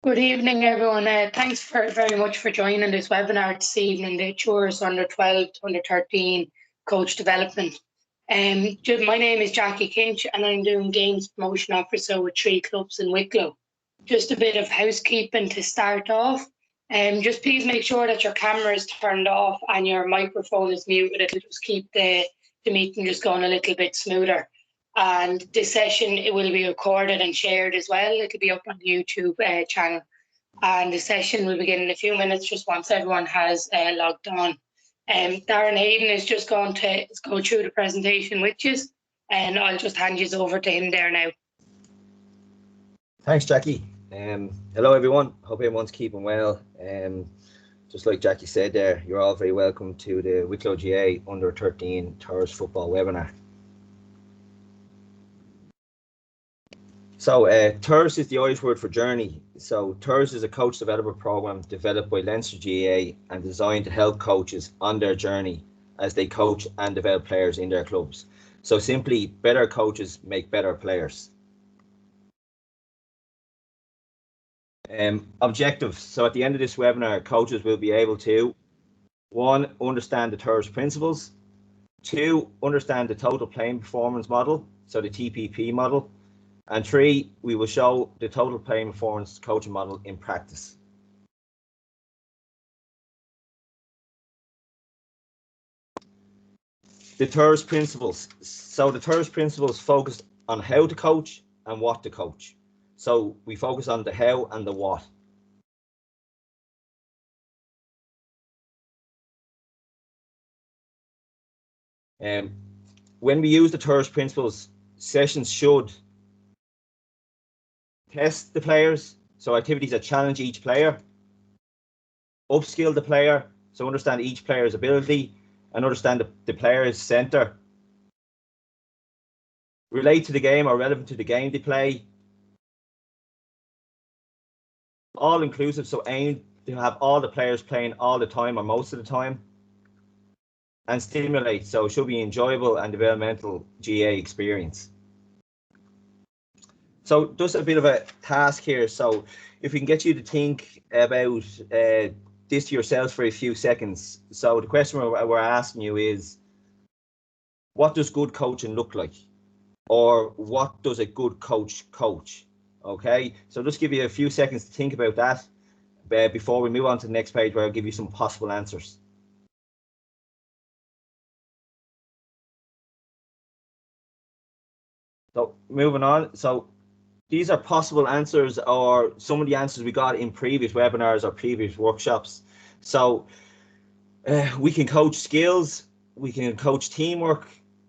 Good evening, everyone. Thanks very much for joining this webinar this evening, the TURAS Under 12 to Under 13 Coach Development. My name is Jackie Kinch and I'm doing Games Promotion Officer with 3 clubs in Wicklow. Just a bit of housekeeping to start off. Just please make sure that your camera is turned off and your microphone is muted. It'll just keep the meeting just going a little bit smoother. And this session, it will be recorded and shared as well. It'll be up on the YouTube channel. And the session will begin in a few minutes, just once everyone has logged on. Darren Hayden is just going to go through the presentation with you, and I'll just hand you over to him there now. Thanks, Jackie. Hello, everyone. Hope everyone's keeping well. Just like Jackie said there, you're all very welcome to the Wicklow GA Under 13 TURAS Football webinar. So TURAS is the Irish word for journey. So TURAS is a coach developer program developed by Leinster GA and designed to help coaches on their journey as they coach and develop players in their clubs. So simply, better coaches make better players. Objectives. So at the end of this webinar, coaches will be able to 1. Understand the TURAS principles. 2. Understand the total playing performance model, so the TPP model. And 3, we will show the total playing performance coaching model in practice. The TURAS principles. So the TURAS principles focus on how to coach and what to coach. So we focus on the how and the what. When we use the TURAS principles, sessions should test the players, so activities that challenge each player, upskill the player, so understand each player's ability and understand the player's centre, relate to the game or relevant to the game they play, all inclusive, so aim to have all the players playing all the time or most of the time, and stimulate, so it should be enjoyable and developmental GA experience. So just a bit of a task here. So if we can get you to think about this to yourselves for a few seconds. So the question we're asking you is, what does good coaching look like? Or what does a good coach coach? Okay, so just give you a few seconds to think about that before we move on to the next page where I'll give you some possible answers. So moving on. So these are possible answers or some of the answers we got in previous webinars or previous workshops. So we can coach skills, we can coach teamwork,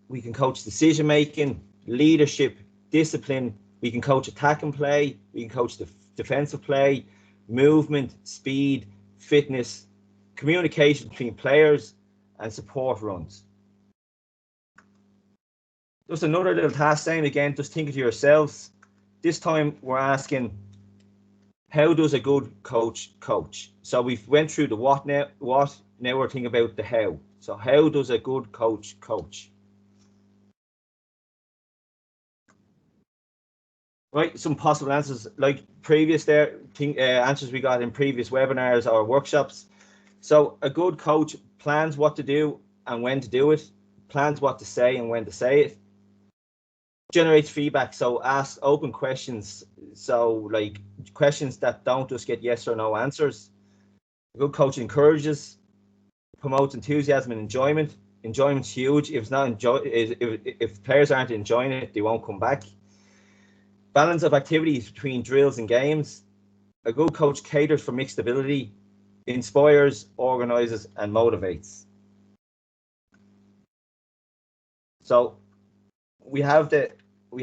we can coach decision making, leadership, discipline, we can coach attack and play, we can coach defensive play, movement, speed, fitness, communication between players, and support runs. Just another little task, same again, just think to yourselves. This time we're asking, how does a good coach coach? So we've went through the what, now we're thinking about the how. So how does a good coach coach? Right, some possible answers like previous answers we got in previous webinars or workshops. So a good coach plans what to do and when to do it, plans what to say and when to say it, generates feedback, so ask open questions, so like questions that don't just get yes or no answers. A good coach encourages, promotes enthusiasm and enjoyment. Enjoyment's huge. If it's not if players aren't enjoying it, they won't come back. Balance of activities between drills and games. A good coach caters for mixed ability, inspires, organizes, and motivates. So we have the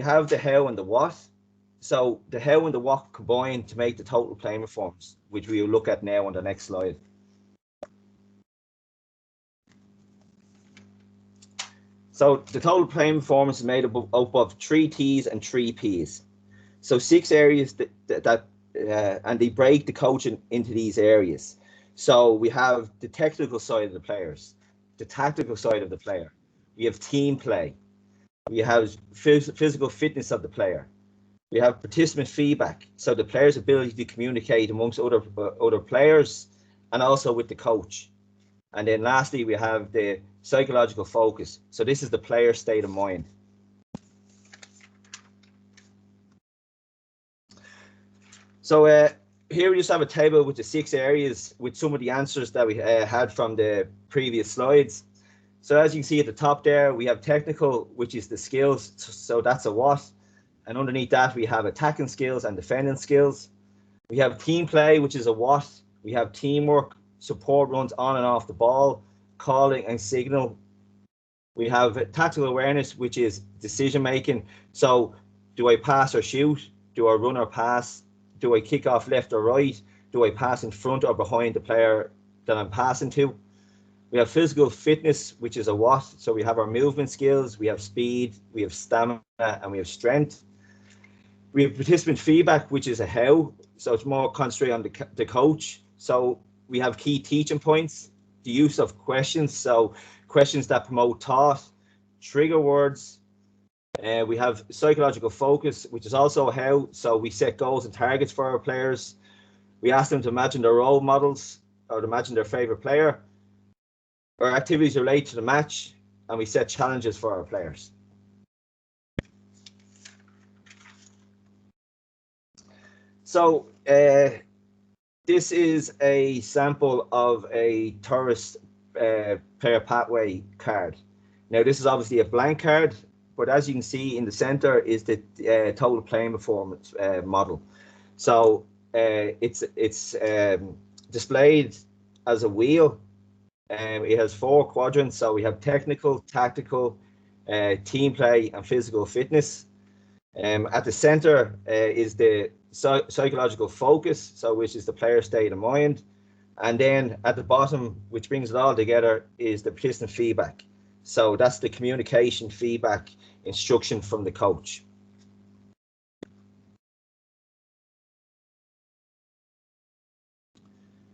how and the what. So the how and the what combine to make the total playing performance, which we will look at now on the next slide. So the total playing performance is made up of 3 T's and 3 P's. So 6 areas and they break the coaching into these areas. So we have the technical side of the players, the tactical side of the player. We have team play. We have physical fitness of the player. We have participant feedback, so the player's ability to communicate amongst other players and also with the coach. And then lastly, we have the psychological focus. So this is the player's state of mind. So here we just have a table with the 6 areas with some of the answers that we had from the previous slides. So as you can see at the top there, we have technical, which is the skills. So that's a what. And underneath that, we have attacking skills and defending skills. We have team play, which is a what. We have teamwork, support runs on and off the ball, calling and signal. We have tactical awareness, which is decision making. So do I pass or shoot? Do I run or pass? Do I kick off left or right? Do I pass in front or behind the player that I'm passing to? We have physical fitness, which is a what. So we have our movement skills, we have speed, we have stamina, and we have strength. We have participant feedback, which is a how. So it's more concentrated on the coach. So we have key teaching points, the use of questions. So questions that promote thought, trigger words. We have psychological focus, which is also a how. So we set goals and targets for our players. We ask them to imagine their role models or to imagine their favorite player. Our activities relate to the match, and we set challenges for our players. So this is a sample of a TURAS player pathway card. Now this is obviously a blank card, but as you can see in the center is the total playing performance model. So it's displayed as a wheel. It has 4 quadrants, so we have technical, tactical, team play, and physical fitness. At the center is the psychological focus, so which is the player state of mind. And then at the bottom, which brings it all together, is the participant feedback. So that's the communication, feedback, instruction from the coach.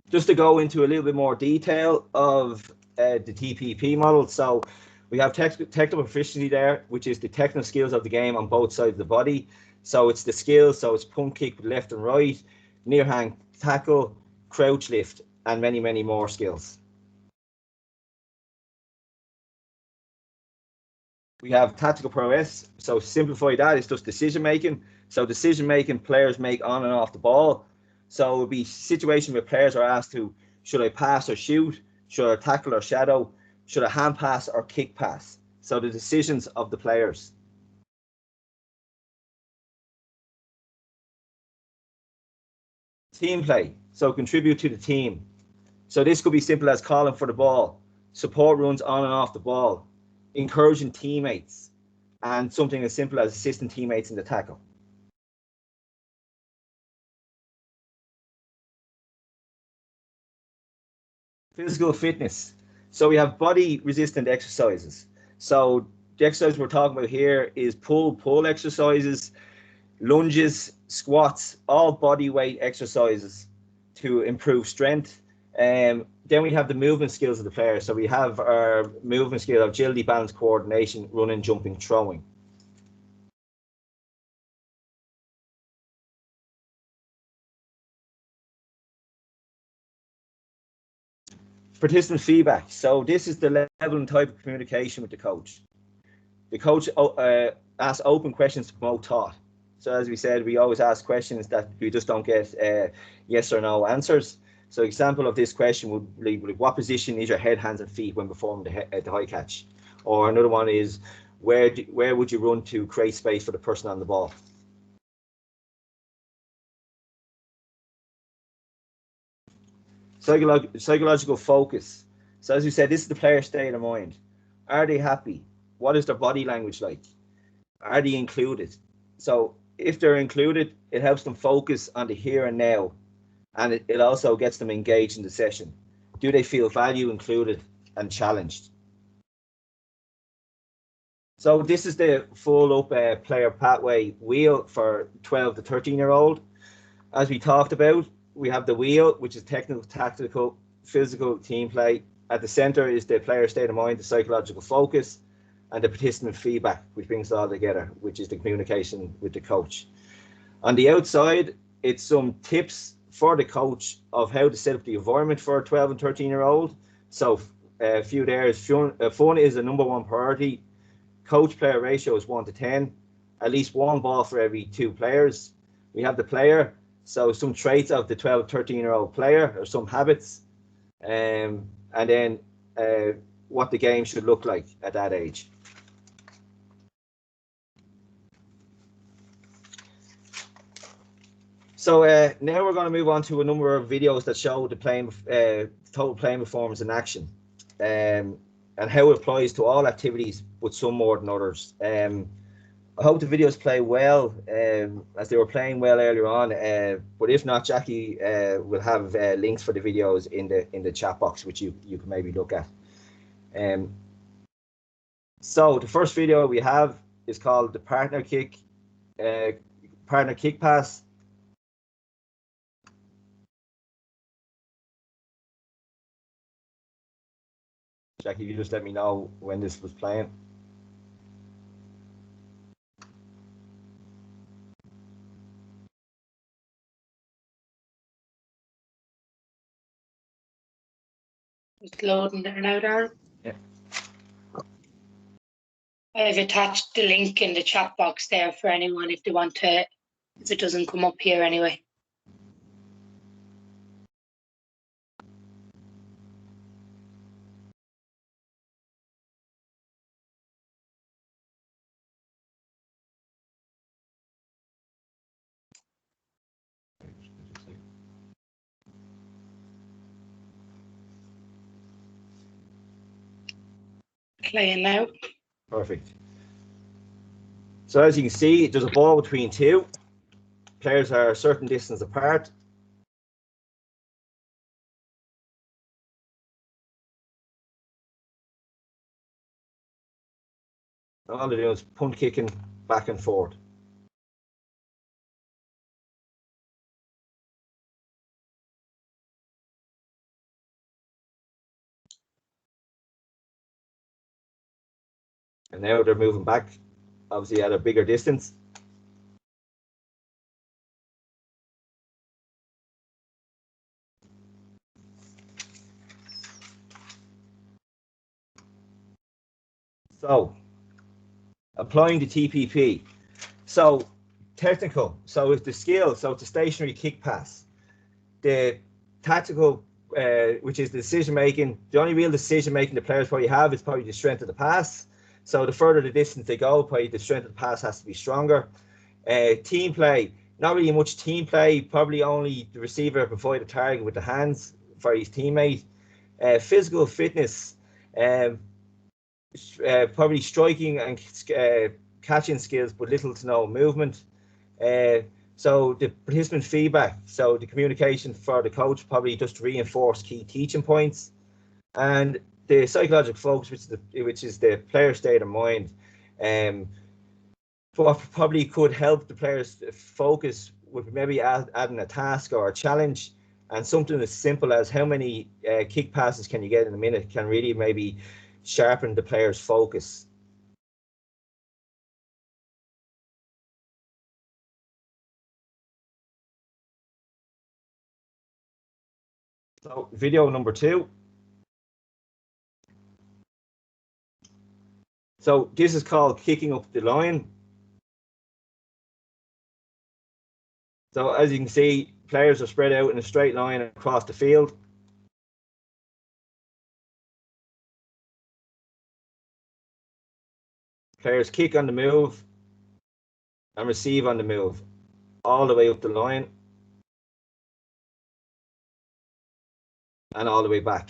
Just to go into a little bit more detail of the TPP model. So we have technical proficiency there, which is the technical skills of the game on both sides of the body. So it's the skills, so it's pump kick with left and right, near hand tackle, crouch lift, and many, many more skills. We have tactical prowess. So simplify that, it's just decision making. So decision making players make on and off the ball. So it would be situation where players are asked to, should I pass or shoot? Should I tackle or shadow? Should I hand pass or kick pass? So the decisions of the players. Team play. So contribute to the team. So this could be simple as calling for the ball, support runs on and off the ball, encouraging teammates, and something as simple as assisting teammates in the tackle. Physical fitness. So we have body resistant exercises. So the exercise we're talking about here is pull exercises, lunges, squats, all body weight exercises to improve strength. Then we have the movement skills of the player. So we have our movement skill of agility, balance, coordination, running, jumping, throwing. Participant feedback. So this is the level and type of communication with the coach. The coach asks open questions to promote thought. So as we said, we always ask questions that we just don't get yes or no answers. So example of this question would be, what position is your head, hands, and feet when performing the high catch? Or another one is, where would you run to create space for the person on the ball? Psychological focus. So as we said, this is the player's state of mind. Are they happy? What is their body language like? Are they included? So if they're included, it helps them focus on the here and now, and it also gets them engaged in the session. Do they feel valued, included, and challenged? So this is the full up player pathway wheel for 12 to 13-year-old. As we talked about, we have the wheel, which is technical, tactical, physical, team play. At the center is the player state of mind, the psychological focus, and the participant feedback, which brings it all together, which is the communication with the coach. On the outside, it's some tips for the coach of how to set up the environment for a 12 and 13-year-old. So a few there is fun is the #1 priority. Coach-player ratio is 1 to 10. At least one ball for every 2 players. We have the player, so some traits of the 12, 13-year-old player or some habits, and then what the game should look like at that age. So now we're going to move on to a number of videos that show the total playing performance in action, and how it applies to all activities, but some more than others. I hope the videos play well, as they were playing well earlier on. But if not, Jackie will have links for the videos in the chat box, which you can maybe look at. So the first video we have is called the partner kick pass. Jackie, you just let me know when this was playing. It's loading there now, Darren. Yeah. I've attached the link in the chat box there for anyone if they want to, if it doesn't come up here anyway. Playing now. Perfect. So as you can see, there's a ball between 2. Players are a certain distance apart. All they're doing is punt kicking back and forth. And now they're moving back, obviously at a bigger distance. So, applying the TPP. So, technical. So, it's the skill. So, it's a stationary kick pass. The tactical, which is the decision making. The only real decision making the players probably have is probably the strength of the pass. So, the further the distance they go, probably the strength of the pass has to be stronger. Team play. Not really much team play. Probably only the receiver provide the target with the hands for his teammate. Physical fitness. Probably striking and catching skills, but little to no movement. So the participant feedback, so the communication for the coach, probably just reinforce key teaching points, and the psychological focus, which is the player state of mind. What probably could help the players focus would maybe adding a task or a challenge, and something as simple as how many kick passes can you get in a minute can really maybe sharpen the player's focus. So video number 2. So this is called kicking up the line. So as you can see, players are spread out in a straight line across the field. Players kick on the move and receive on the move, all the way up the line and all the way back.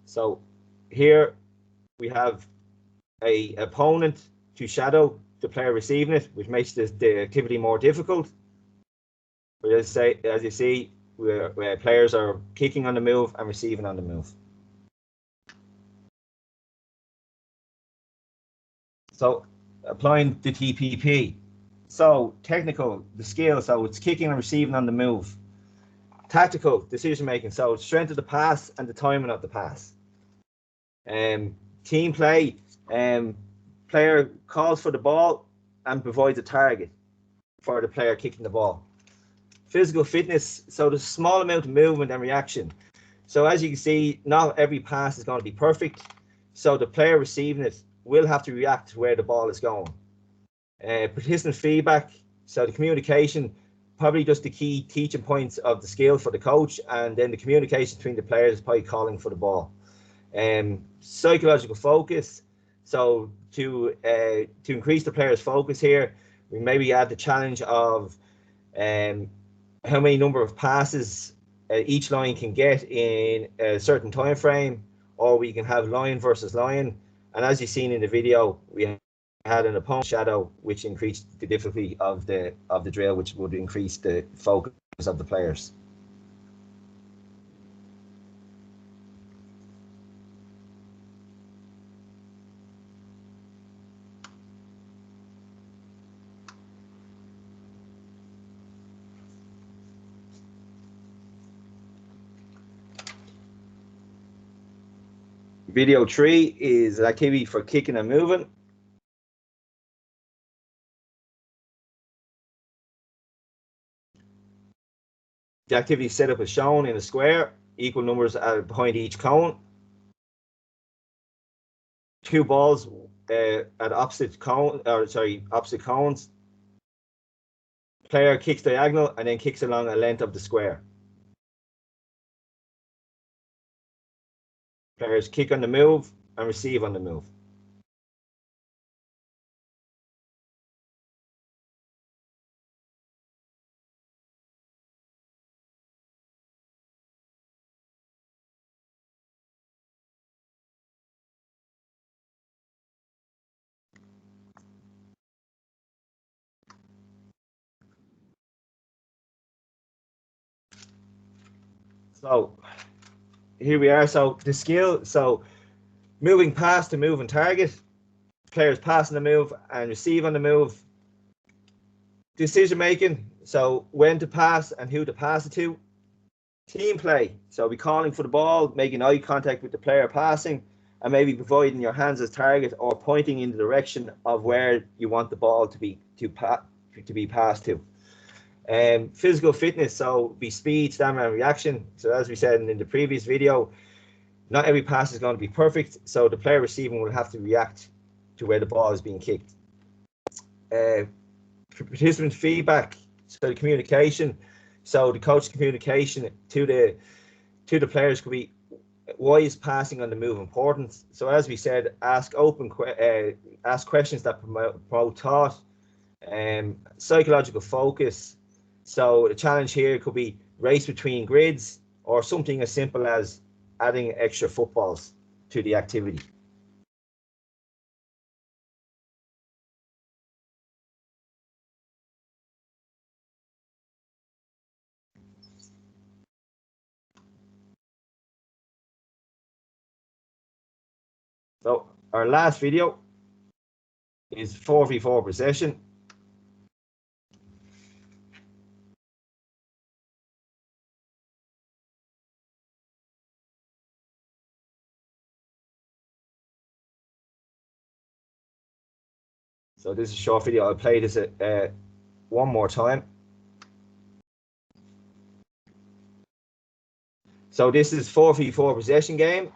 So here we have a opponent to shadow the player receiving it, which makes the activity more difficult. But as you see, where players are kicking on the move and receiving on the move. So applying the TPP. So technical, the skill, so it's kicking and receiving on the move. Tactical, decision making, so strength of the pass and the timing of the pass. Team play, player calls for the ball and provides a target for the player kicking the ball. Physical fitness, so there's a small amount of movement and reaction. So as you can see, not every pass is going to be perfect. So the player receiving it will have to react to where the ball is going. Participant feedback, so the communication, probably just the key teaching points of the skill for the coach, and then the communication between the players is probably calling for the ball. Psychological focus, so to increase the player's focus here, we maybe add the challenge of how many number of passes each line can get in a certain time frame, or we can have line versus line. And as you've seen in the video, we had an opponent shadow, which increased the difficulty of the drill, which would increase the focus of the players. Video 3 is an activity for kicking and moving. The activity setup is shown in a square, equal numbers behind each cone. 2 balls at opposite cones. Player kicks diagonal and then kicks along a length of the square. Players kick on the move and receive on the move. So here we are. So the skill, so moving past to move and target, players passing the move and receive on the move. Decision making, so when to pass and who to pass it to. Team play, so be calling for the ball, making eye contact with the player passing, and maybe providing your hands as target or pointing in the direction of where you want the ball to be passed to. Physical fitness, so be speed, stamina, and reaction. So as we said in the previous video, not every pass is going to be perfect, so the player receiving will have to react to where the ball is being kicked. Participant feedback, so the communication, so the coach communication to the players could be, why is passing on the move important? So as we said, ask questions that promote thought, psychological focus. So the challenge here could be race between grids, or something as simple as adding extra footballs to the activity. So our last video is 4v4 procession. So this is a short video. I'll play this one more time. So this is 4v4 possession game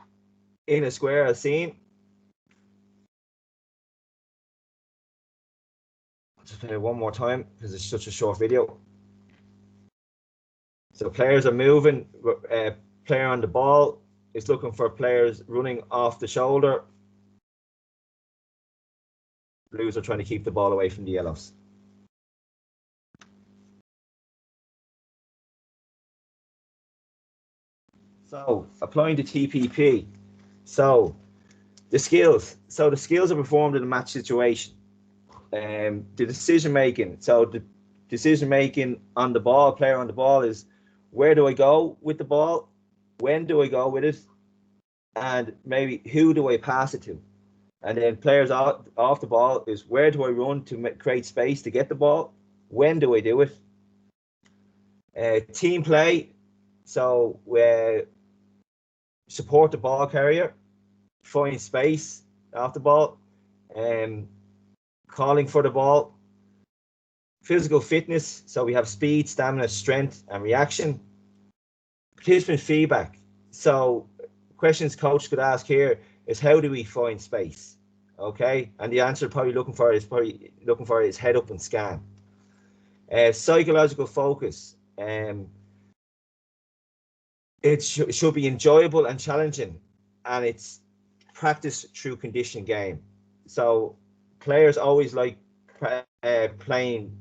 in a square as seen. I'll just play it one more time because it's such a short video. So players are moving, player on the ball is looking for players running off the shoulder. Blues are trying to keep the ball away from the yellows. So applying the TPP. So the skills. So the skills are performed in a match situation. The decision making. So the decision making on the ball, player on the ball, is where do I go with the ball? When do I go with it? And maybe who do I pass it to? And then players off the ball is, where do I run to create space to get the ball? When do I do it? Team play, so support the ball carrier, find space off the ball, calling for the ball. Physical fitness, so we have speed, stamina, strength, and reaction. Participant feedback, so questions coach could ask here is, how do we find space? Okay, and the answer probably looking for is head up and scan. Psychological focus, it should be enjoyable and challenging, and it's practice through conditioned game. So players always like playing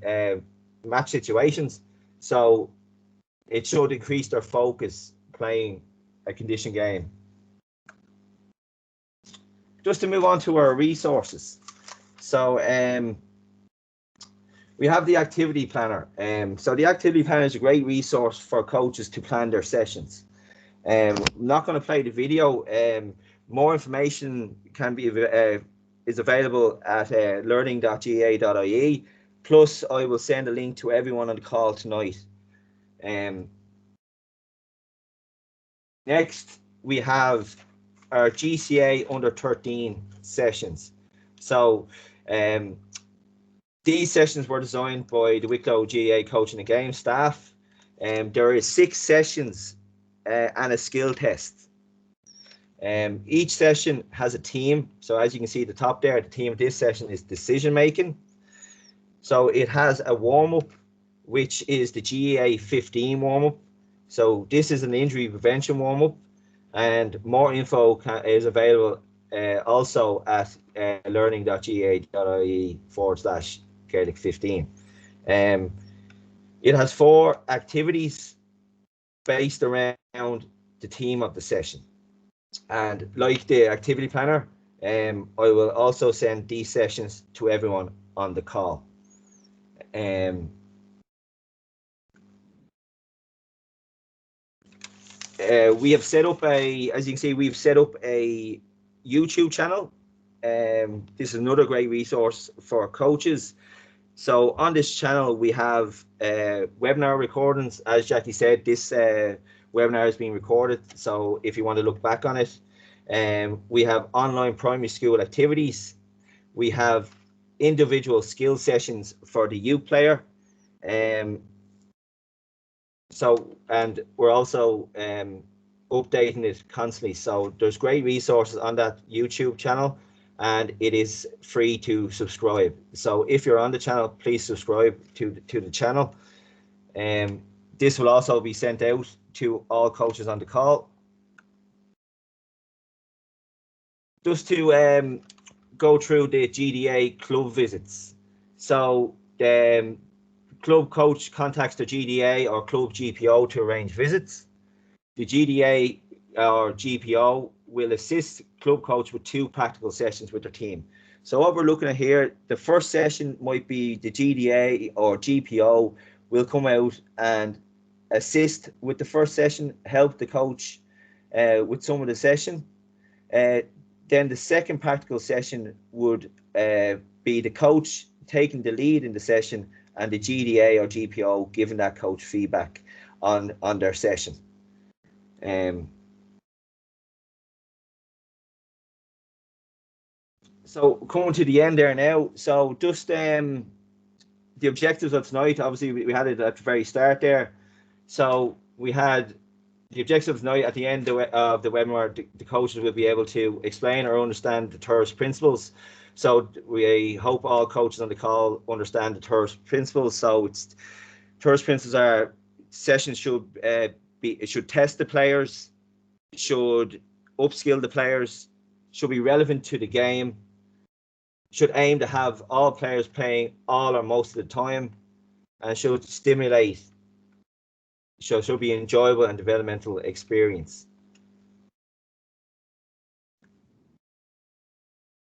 match situations, so it should increase their focus playing a conditioned game. Just to move on to our resources, so we have the activity planner. So the activity planner is a great resource for coaches to plan their sessions. I'm not going to play the video. More information can be is available at learning.ga.ie. Plus, I will send a link to everyone on the call tonight. Next, we have our GCA under 13 sessions. So these sessions were designed by the Wicklow GA coaching the game staff. There is 6 sessions and a skill test. Each session has a team. So as you can see at the top there, the team of this session is decision making. So it has a warm-up, which is the GA 15 warm-up. So this is an injury prevention warm-up, and more info is available also at learning.ga.ie/Gaelic 15. It has 4 activities based around the theme of the session. And like the activity planner, I will also send these sessions to everyone on the call. We have set up as you can see, we've set up a YouTube channel. This is another great resource for coaches. So on this channel, we have webinar recordings. As Jackie said, this webinar is being recorded. So if you want to look back on it, we have online primary school activities. We have individual skill sessions for the youth player. And we're also updating it constantly. So there's great resources on that YouTube channel, and it is free to subscribe. So if you're on the channel, please subscribe to the channel. This will also be sent out to all coaches on the call. Just to go through the GDA club visits. So the club coach contacts the GDA or club GPO to arrange visits. The GDA or GPO will assist club coach with 2 practical sessions with their team. So what we're looking at here, the first session might be the GDA or GPO will come out and assist with the first session, help the coach with some of the session. Then the second practical session would be the coach taking the lead in the session and the GDA or GPO giving that coach feedback on their session. So coming to the end there now. So just the objectives of tonight, obviously we had it at the very start there. So we had the objectives tonight. At the end of the webinar, the coaches will be able to explain or understand the TURAS principles. So we hope all coaches on the call understand the TURAS principles. So it's TURAS principles are sessions should test the players, should upskill the players, should be relevant to the game, should aim to have all players playing all or most of the time, and should stimulate. Should be enjoyable and developmental experience.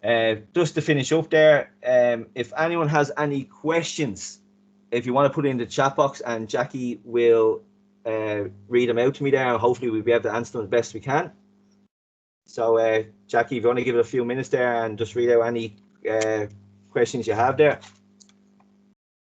Just to finish up there, if anyone has any questions, if you want to put it in the chat box, and Jackie will read them out to me there, and hopefully we'll be able to answer them as best we can. So, Jackie, if you want to give it a few minutes there and just read out any questions you have there.